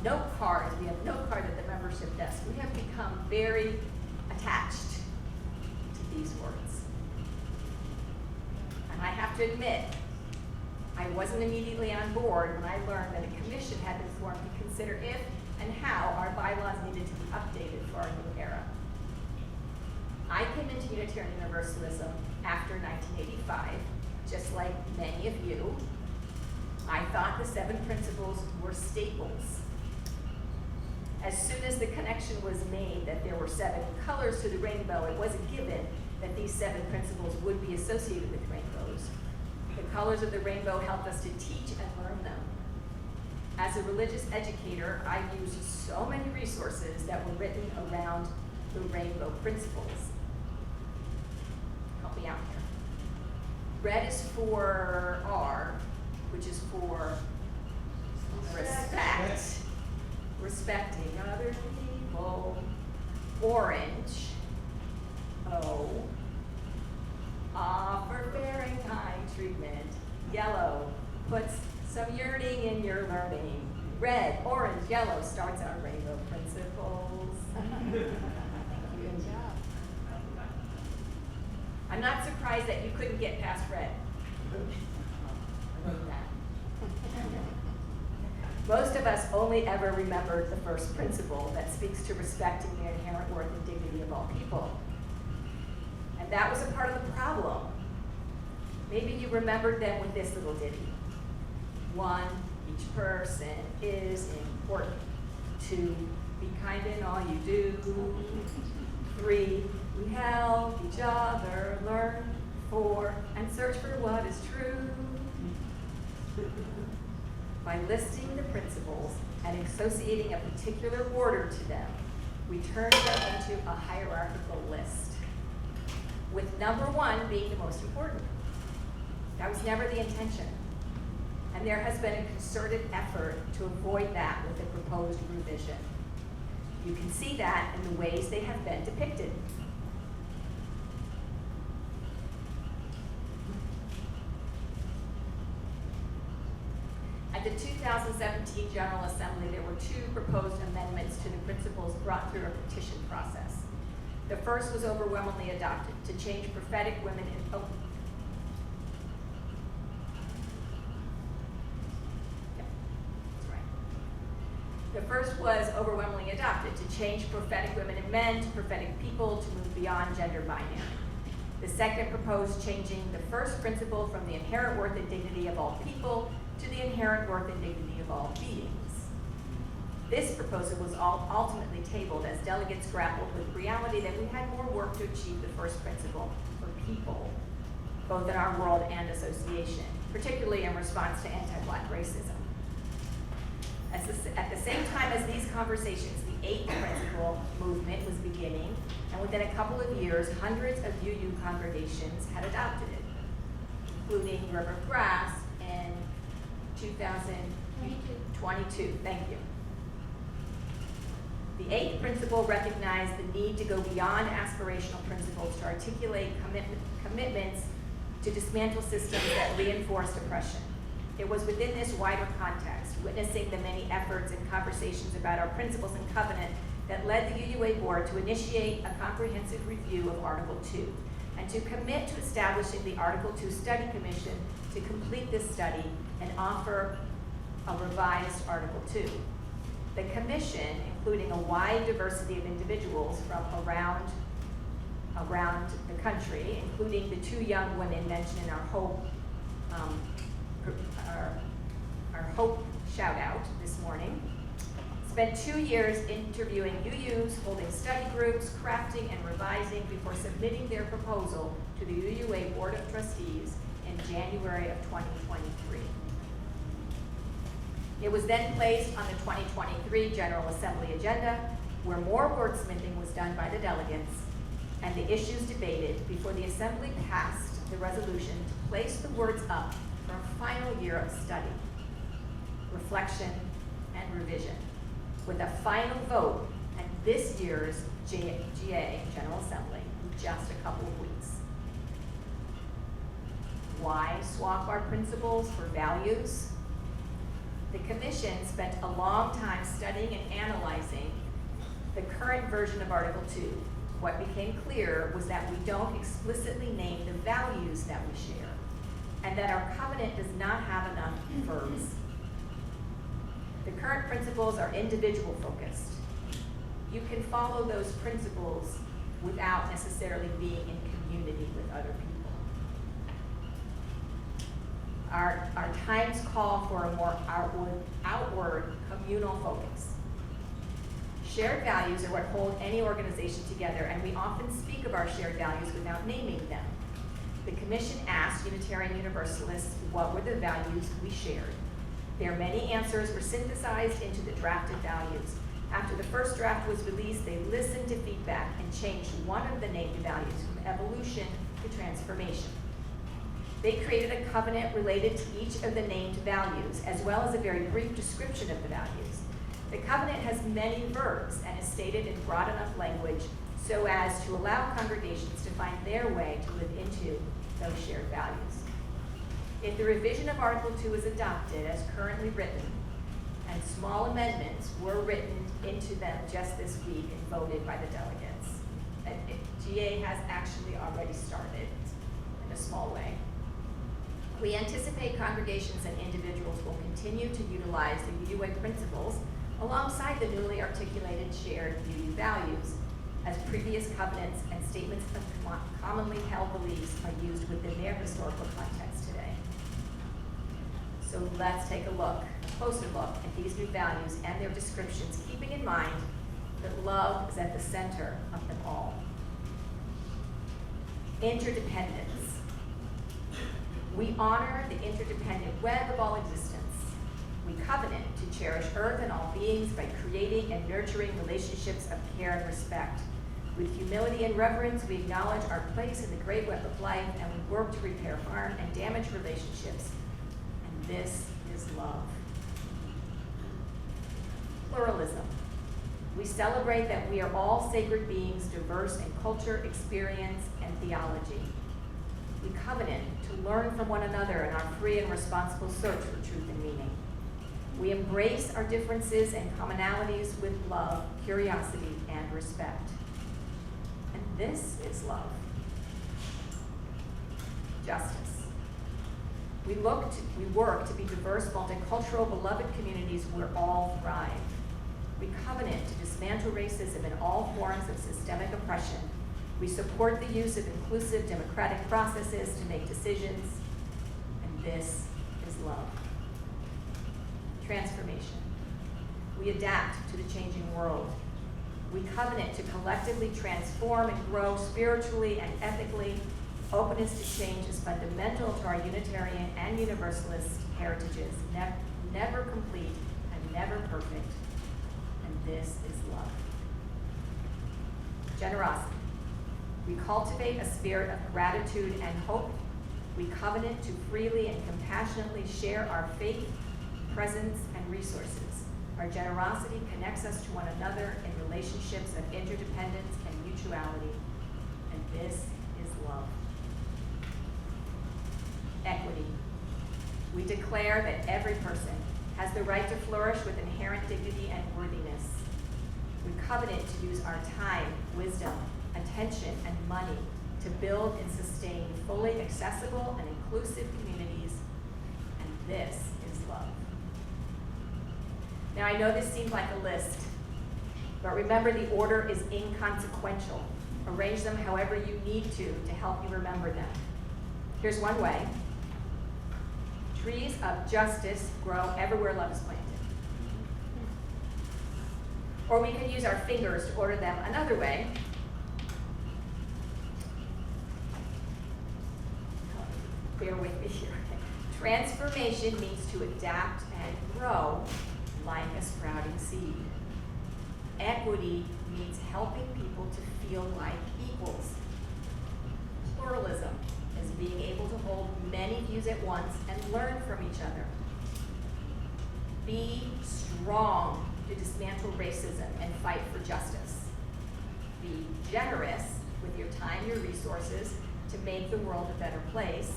note cards. We have note cards at the membership desk. We have become very attached to these words. And I have to admit, I wasn't immediately on board when I learned that a commission had been formed to consider if and how our bylaws needed to be updated for our new era. I came into Unitarian Universalism after 1985, just like many of you. I thought the 7 principles were staples. As soon as the connection was made that there were 7 colors to the rainbow, it was a given that these 7 principles would be associated with rainbows. The colors of the rainbow helped us to teach and learn them. As a religious educator, I used so many resources that were written around the rainbow principles. Help me out here. Red is for R, which is for respect. Respecting other people. Orange, O. Offer bearing kind treatment. Yellow puts some yearning in your learning. Red, orange, yellow starts our rainbow principles. Good job. I'm not surprised that you couldn't get past red. I wrote that. Most of us only ever remembered the first principle that speaks to respecting the inherent worth and dignity of all people. And that was a part of the problem. Maybe you remembered them with this little ditty. 1, each person is important. 2, be kind in all you do. 3, we help each other learn. 4, and search for what is true. By listing the principles and associating a particular order to them, we turn them into a hierarchical list, with number 1 being the most important. That was never the intention. And there has been a concerted effort to avoid that with the proposed revision. You can see that in the ways they have been depicted. At the 2017 General Assembly, there were 2 proposed amendments to the principles brought through a petition process. The first was overwhelmingly adopted to change prophetic women in The first was overwhelmingly adopted to change prophetic women and men to prophetic people to move beyond gender binary. The second proposed changing the first principle from the inherent worth and dignity of all people to the inherent worth and dignity of all beings. This proposal was ultimately tabled as delegates grappled with the reality that we had more work to achieve the first principle for people, both in our world and association, particularly in response to anti-Black racism. At the same time as these conversations, the 8th principle movement was beginning, and within a couple of years, hundreds of UU congregations had adopted it, including River of Grass in 2022. Thank you. The 8th principle recognized the need to go beyond aspirational principles to articulate commitments to dismantle systems that reinforced oppression. It was within this wider context, witnessing the many efforts and conversations about our principles and covenant, that led the UUA board to initiate a comprehensive review of Article 2 and to commit to establishing the Article 2 Study Commission to complete this study and offer a revised Article 2. The commission, including a wide diversity of individuals from around the country, including the 2 young women mentioned in our Hope shout out this morning, spent 2 years interviewing UUs, holding study groups, crafting and revising before submitting their proposal to the UUA Board of Trustees in January of 2023. It was then placed on the 2023 General Assembly agenda, where more wordsmithing was done by the delegates and the issues debated before the Assembly passed the resolution to place the words up for a final year of study, reflection, and revision, with a final vote at this year's GA, General Assembly, in just a couple of weeks. Why swap our principles for values? The Commission spent a long time studying and analyzing the current version of Article 2. What became clear was that we don't explicitly name the values that we share, and that our covenant does not have enough verbs. The current principles are individual focused. You can follow those principles without necessarily being in community with other people. Our times call for a more outward communal focus. Shared values are what hold any organization together, and we often speak of our shared values without naming them. The Commission asked Unitarian Universalists what were the values we shared. Their many answers were synthesized into the drafted values. After the first draft was released, they listened to feedback and changed one of the named values from evolution to transformation. They created a covenant related to each of the named values, as well as a very brief description of the values. The covenant has many verbs and is stated in broad enough language so as to allow congregations to find their way to live into those shared values. If the revision of Article 2 is adopted as currently written, and small amendments were written into them just this week and voted by the delegates, GA has actually already started in a small way. We anticipate congregations and individuals will continue to utilize the UUA principles alongside the newly articulated shared UU values, as previous covenants and statements of commonly held beliefs are used within their historical context today. So let's take a closer look at these new values and their descriptions, keeping in mind that love is at the center of them all. Interdependence. We honor the interdependent web of all existence. We covenant to cherish earth and all beings by creating and nurturing relationships of care and respect. With humility and reverence, we acknowledge our place in the great web of life, and we work to repair harm and damaged relationships. And this is love. Pluralism. We celebrate that we are all sacred beings, diverse in culture, experience, and theology. We covenant to learn from one another in our free and responsible search for truth and meaning. We embrace our differences and commonalities with love, curiosity, and respect. And this is love. Justice. We work to be diverse, multicultural, beloved communities where all thrive. We covenant to dismantle racism and all forms of systemic oppression. We support the use of inclusive democratic processes to make decisions, and this is love. Transformation. We adapt to the changing world. We covenant to collectively transform and grow spiritually and ethically. Openness to change is fundamental to our Unitarian and Universalist heritages, never complete and never perfect, and this is love. Generosity. We cultivate a spirit of gratitude and hope. We covenant to freely and compassionately share our faith, presence, and resources. Our generosity connects us to one another in relationships of interdependence and mutuality, and this is love. Equity. We declare that every person has the right to flourish with inherent dignity and worthiness. We covenant to use our time, wisdom, attention, and money to build and sustain fully accessible and inclusive communities, and this is love. Now, I know this seems like a list, but remember the order is inconsequential. Arrange them however you need to help you remember them. Here's one way. Trees of justice grow everywhere love is planted. Or we can use our fingers to order them another way. bear with me here. Transformation means to adapt and grow like a sprouting seed. Equity means helping people to feel like equals. Pluralism is being able to hold many views at once and learn from each other. Be strong to dismantle racism and fight for justice. Be generous with your time, your resources to make the world a better place.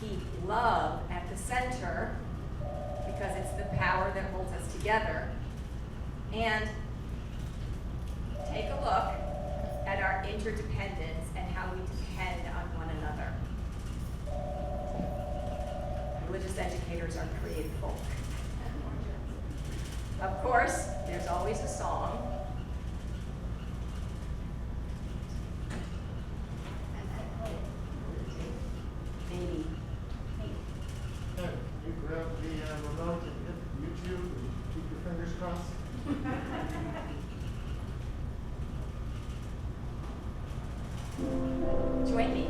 Keep love at the center because it's the power that holds us together. And take a look at our interdependence and how we depend on one another. Religious educators are creative folk. Of course, there's always a song. Maybe. Hey, you grab the remote and hit YouTube and keep your fingers crossed. Join me.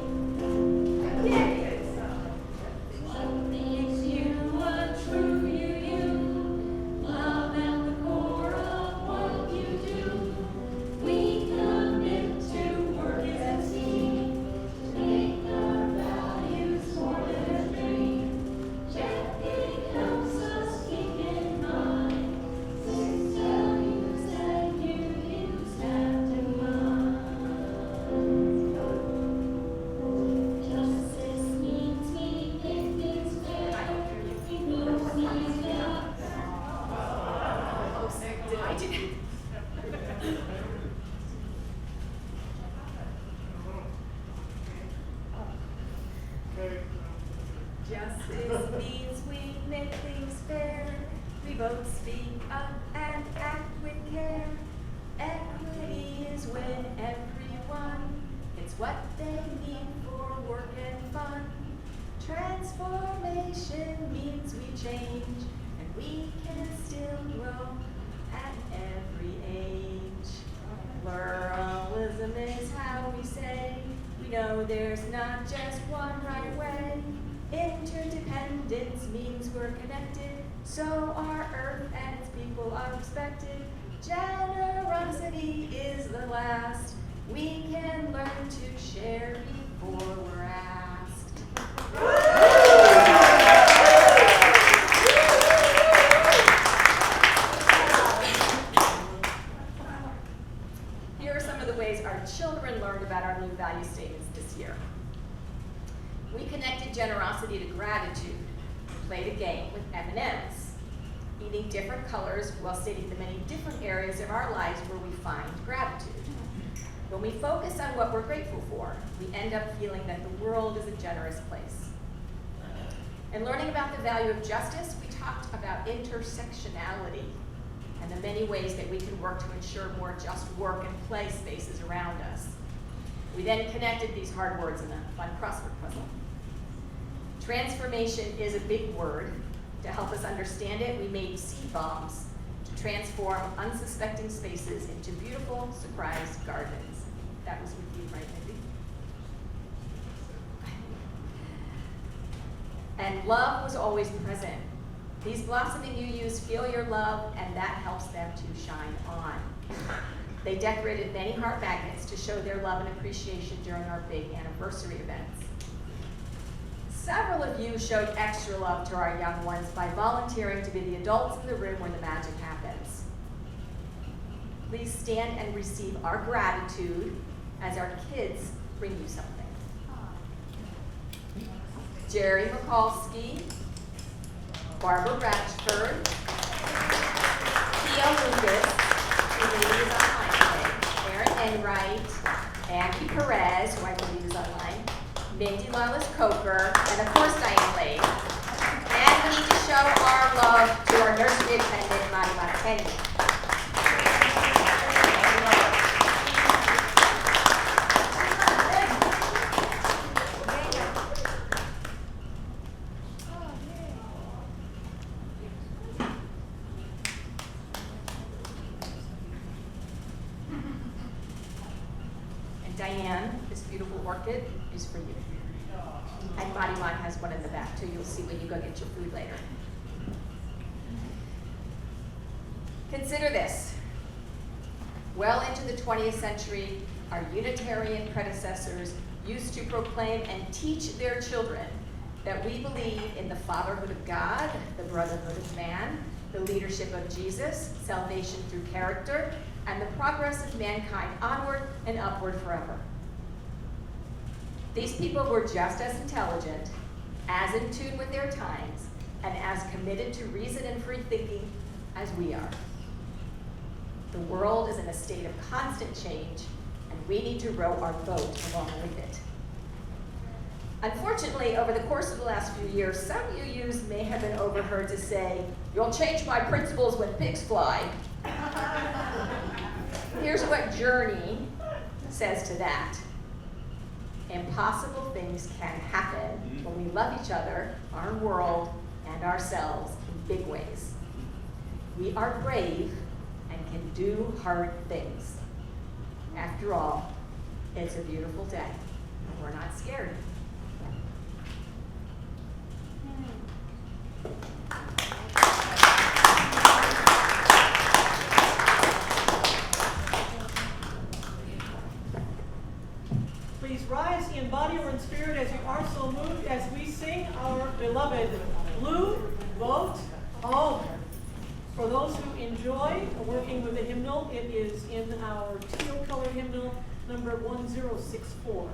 What makes you a true you? Love at the core of what you do. We commit to work as a team to make our values more than a dream. Checking helps us keep in mind 6 values that you have to mind. Justice means we make things fair. Equals means that Did I do that? Okay. Justice means we make things fair. We both speak up and act with care. Equity is when everyone gets what they need for work and fun. Transformation means we change, and we can still grow at every age. Pluralism is how we say we know there's not just one right way. Interdependence means we're connected, so our earth and its people are respected. Generosity is the last we can learn to share before we're asked. Here are some of the ways our children learned about our new value statements this year. We connected generosity to gratitude. We played a game with M&Ms, eating different colors while stating the many different areas of our lives where we find gratitude. When we focus on what we're grateful for, we end up feeling that the world is a generous place. And learning about the value of justice, we talked about intersectionality and the many ways that we can work to ensure more just work and play spaces around us. We then connected these hard words in a fun crossword puzzle. Transformation is a big word. To help us understand it, we made seed bombs to transform unsuspecting spaces into beautiful surprise gardens. That was with you, right, Mindy? And love was always present. These blossoming UUs feel your love, and that helps them to shine on. They decorated many heart magnets to show their love and appreciation during our big anniversary events. Several of you showed extra love to our young ones by volunteering to be the adults in the room where the magic happens. Please stand and receive our gratitude as our kids bring you something. Jerry Mikulski, Barbara Ratchford, Tia Lucas, who I believe is online today, Aaron Enright, Angie Perez, who I believe is online, Mindy Lawless-Coker, and of course Diane Lake. And we need to show our love to our nursery attendant, Mari Marqueni. And Diane, this beautiful orchid is for you. Body Line has one in the back too. You'll see when you go get your food later. Consider this. Well into the 20th century, our Unitarian predecessors used to proclaim and teach their children that we believe in the fatherhood of God, the brotherhood of man, the leadership of Jesus, salvation through character, and the progress of mankind onward and upward forever. These people were just as intelligent, as in tune with their times, and as committed to reason and free thinking as we are. The world is in a state of constant change, and we need to row our boat along with it. Unfortunately, over the course of the last few years, some UUs may have been overheard to say, "You'll change my principles when pigs fly." Here's what Journey says to that. Impossible things can happen when we love each other, our world, and ourselves in big ways. We are brave and can do hard things. After all, it's a beautiful day, and we're not scared. Please rise in body or in spirit as you are so moved as we sing our beloved Blue Boat Home. For those who enjoy working with the hymnal, it is in our teal colored hymnal, number 1064.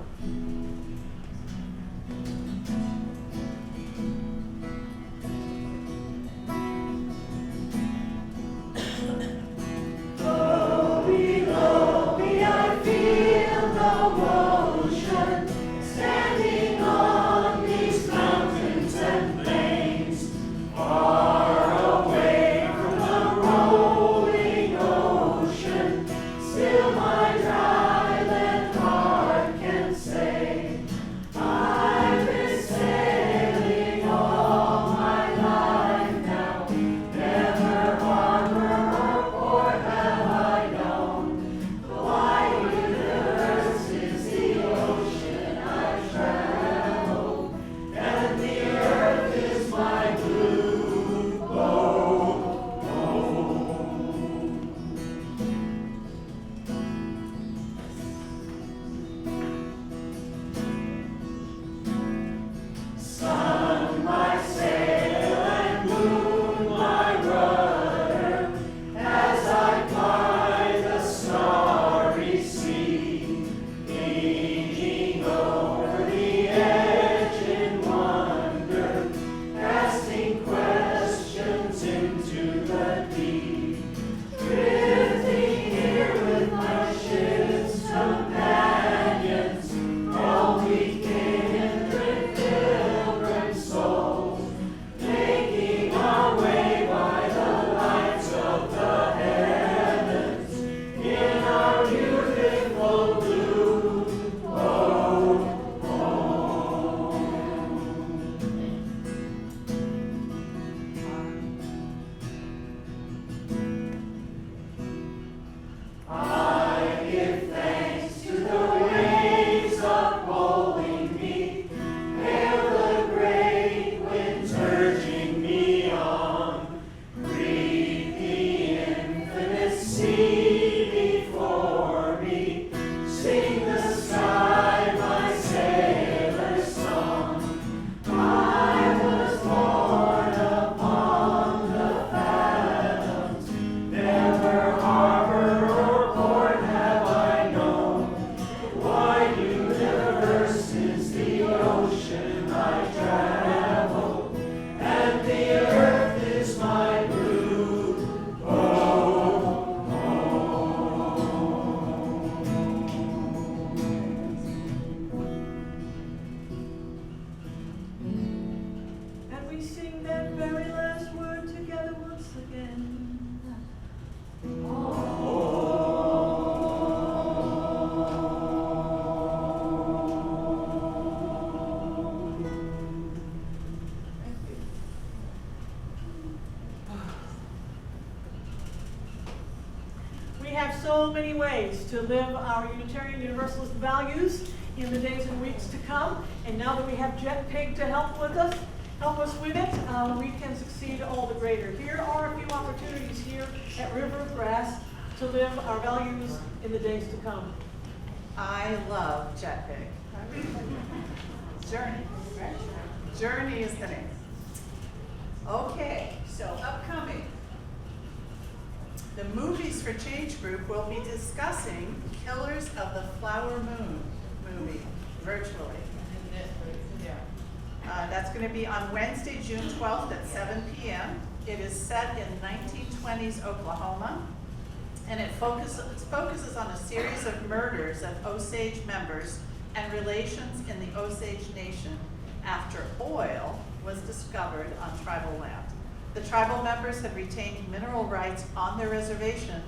So many ways to live our Unitarian Universalist values, in the days and weeks to come. And now that we have Jet Pig to help us with it, we can succeed all the greater. Here are a few opportunities here at River of Grass to live our values in the days to come. I love Jet Pig. Journey. Journey is the name. Okay, so upcoming. The Movies for Change group will be discussing Killers of the Flower Moon movie virtually. That's going to be on Wednesday, June 12th at 7 p.m. It is set in 1920s Oklahoma, and it focuses on a series of murders of Osage members and relations in the Osage Nation after oil was discovered on tribal land. The tribal members had retained mineral rights on their reservation,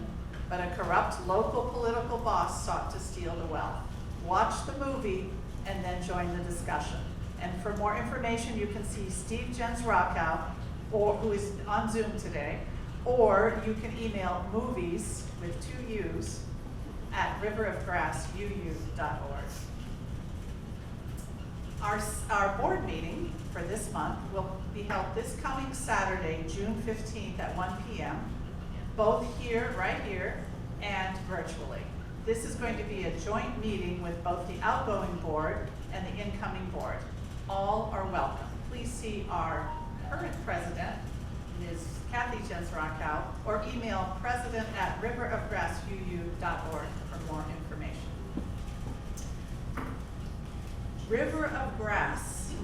but a corrupt local political boss sought to steal the wealth. Watch the movie and then join the discussion. And for more information, you can see Steve Jens Rockow, who is on Zoom today, or you can email movies with 2 U's at riverofgrassuu.org. Our board meeting for this month will be held this coming Saturday, June 15th at 1 p.m., both here, right here, and virtually. This is going to be a joint meeting with both the outgoing board and the incoming board. All are welcome. Please see our current president, Ms. Kathy Jens-Rockow, or email president@riverofgrassuu.org for more information. River of Grass,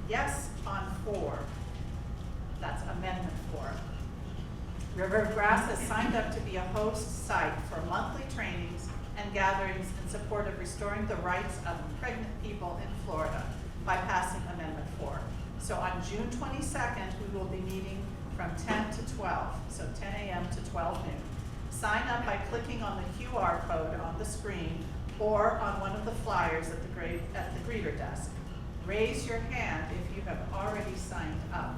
yes on 4. That's Amendment 4. River of Grass has signed up to be a host site for monthly trainings and gatherings in support of restoring the rights of pregnant people in Florida by passing Amendment 4. So on June 22nd, we will be meeting from 10 to 12, so 10 a.m. to 12 noon. Sign up by clicking on the QR code on the screen or on one of the flyers at the greeter desk. Raise your hand if you have already signed up.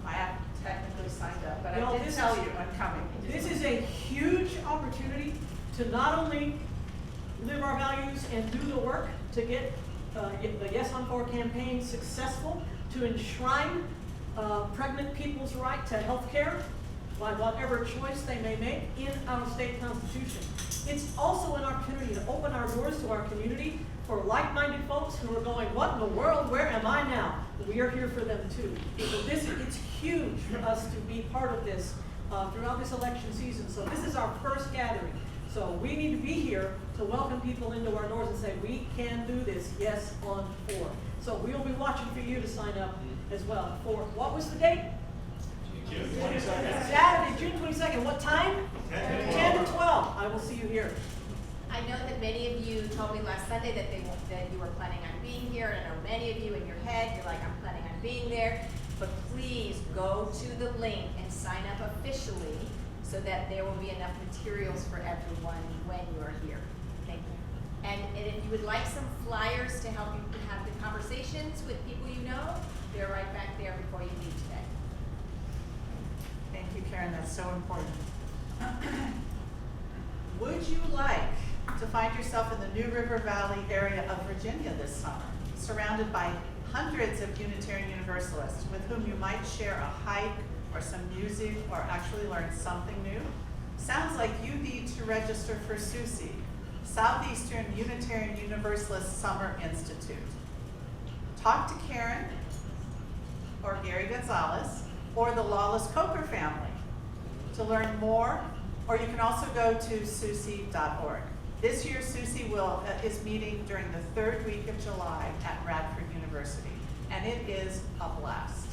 I haven't technically signed up, but I did tell you I'm coming. This is a huge opportunity to not only live our values and do the work to get the Yes on 4 campaign successful, to enshrine pregnant people's right to health care by whatever choice they may make in our state constitution. It's also an opportunity to open our doors to our community for like-minded folks who are going, what in the world, where am I now? We are here for them too. So it's huge for us to be part of this throughout this election season. So this is our first gathering. So we need to be here to welcome people into our doors and say, we can do this, yes on 4. So we'll be watching for you to sign up as well. For what was the date? June 22nd. Saturday, June 22nd. What time? 10 to 12. I will see you here. I know that many of you told me last Sunday that you were planning on being here, and I know many of you in your head, you're like, I'm planning on being there. But please go to the link and sign up officially so that there will be enough materials for everyone when you are here. Thank you. And if you would like some flyers to help you have the conversations with people you know, they're right back there before you leave today. Thank you, Karen, that's so important. Would you like to find yourself in the New River Valley area of Virginia this summer, surrounded by hundreds of Unitarian Universalists with whom you might share a hike or some music or actually learn something new? Sounds like you need to register for SUSE, Southeastern Unitarian Universalist Summer Institute. Talk to Karen or Gary Gonzalez or the Lawless Coker family to learn more, or you can also go to SUSE.org. This year, SUSE is meeting during the 3rd week of July at Radford University, and it is a blast.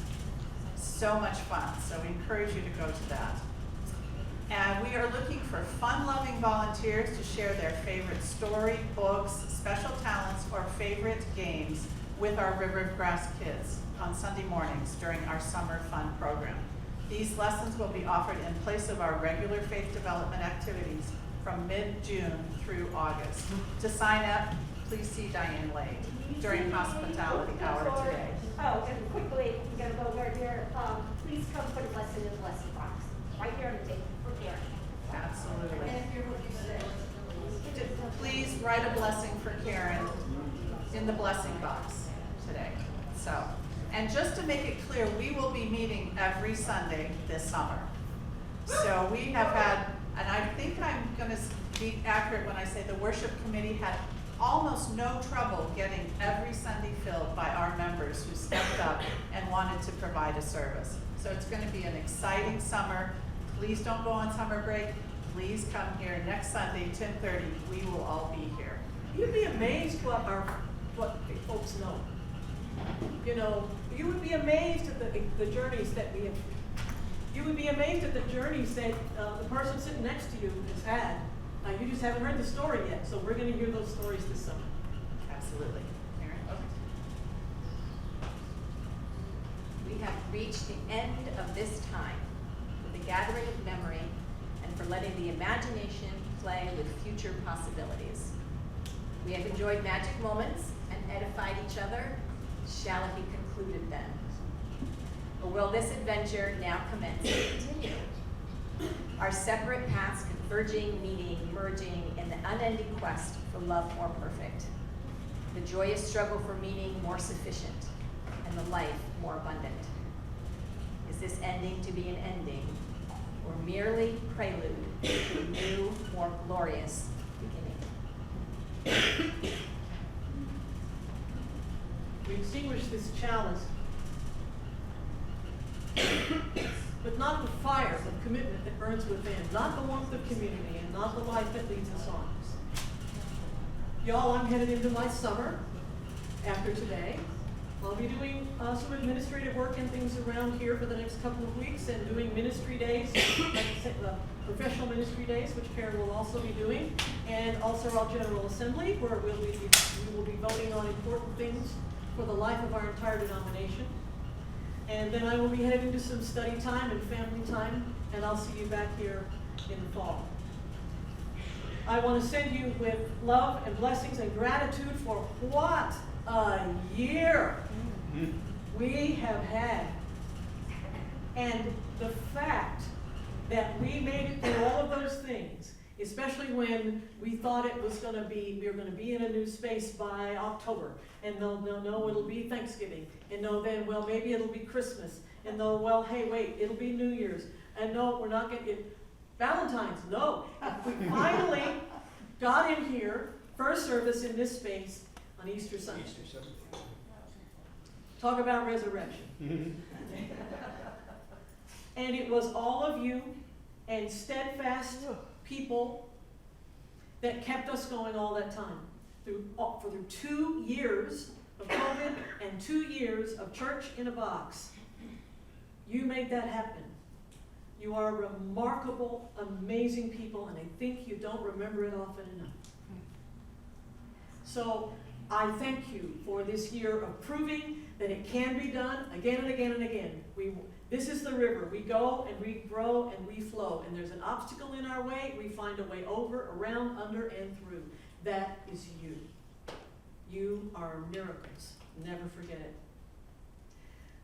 So much fun, so we encourage you to go to that. And we are looking for fun-loving volunteers to share their favorite story, books, special talents, or favorite games with our River of Grass kids on Sunday mornings during our summer fun program. These lessons will be offered in place of our regular faith development activities from mid-June through August. To sign up, please see Diane Lade during hospitality hour today. Oh, and quickly, I'm gonna go over here. Please come put a lesson in the lesson box, right here on the table, for Karen. Absolutely. And if you're looking for please write a blessing for Karen in the blessing box today. So, and just to make it clear, we will be meeting every Sunday this summer. So we have had, and I think I'm gonna be accurate when I say the worship committee had almost no trouble getting every Sunday filled by our members who stepped up and wanted to provide a service. So it's gonna be an exciting summer. Please don't go on summer break. Please come here next Sunday, 10:30. We will all be here. You'd be amazed what the folks know. You know, you would be amazed at the journeys that we have. You would be amazed at the journeys that the person sitting next to you has had. You just haven't heard the story yet, so we're going to hear those stories this summer. Absolutely. Karen? We have reached the end of this time for the gathering of memory and for letting the imagination play with future possibilities. We have enjoyed magic moments and edified each other. Shall it be concluded then? Or will this adventure now commence and continue? Our separate paths converging, meeting, merging in the unending quest for love more perfect. The joyous struggle for meaning more sufficient and the life more abundant. Is this ending to be an ending or merely prelude to a new, more glorious beginning? We extinguish this chalice, but not the fire of commitment that burns within, not the warmth of community, and not the life that leads us on. Y'all, I'm headed into my summer after today. I'll be doing some administrative work and things around here for the next couple of weeks and doing ministry days, professional ministry days, which Karen will also be doing, and also our General Assembly, where we will be voting on important things for the life of our entire denomination. And then I will be headed into some study time and family time, and I'll see you back here in the fall. I want to send you with love and blessings and gratitude for what a year we have had. And the fact that we made it through all of those things, especially when we thought it was going to be, we were going to be in a new space by October, and no, it'll be Thanksgiving, and no, then, well, maybe it'll be Christmas, and no, well, hey, wait, it'll be New Year's, and no, we're not going to, Valentine's, no. We finally got in here, first service in this space on Easter Sunday. Talk about resurrection. And it was all of you and steadfast people that kept us going all that time. For 2 years of COVID and 2 years of church in a box. You made that happen. You are remarkable, amazing people, and I think you don't remember it often enough. So I thank you for this year of proving that it can be done again and again and again. This is the river. We go and we grow and we flow. And there's an obstacle in our way. We find a way over, around, under, and through. That is you. You are miracles. Never forget it.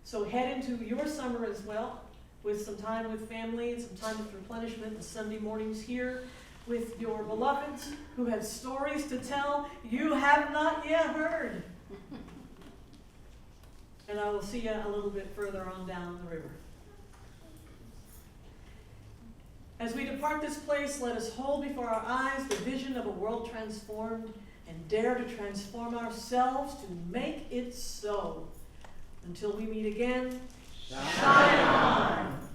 So head into your summer as well, with some time with family and some time with replenishment and Sunday mornings here with your beloveds who have stories to tell you have not yet heard. And I will see you a little bit further on down the river. As we depart this place, let us hold before our eyes the vision of a world transformed and dare to transform ourselves to make it so. Until we meet again, shine on!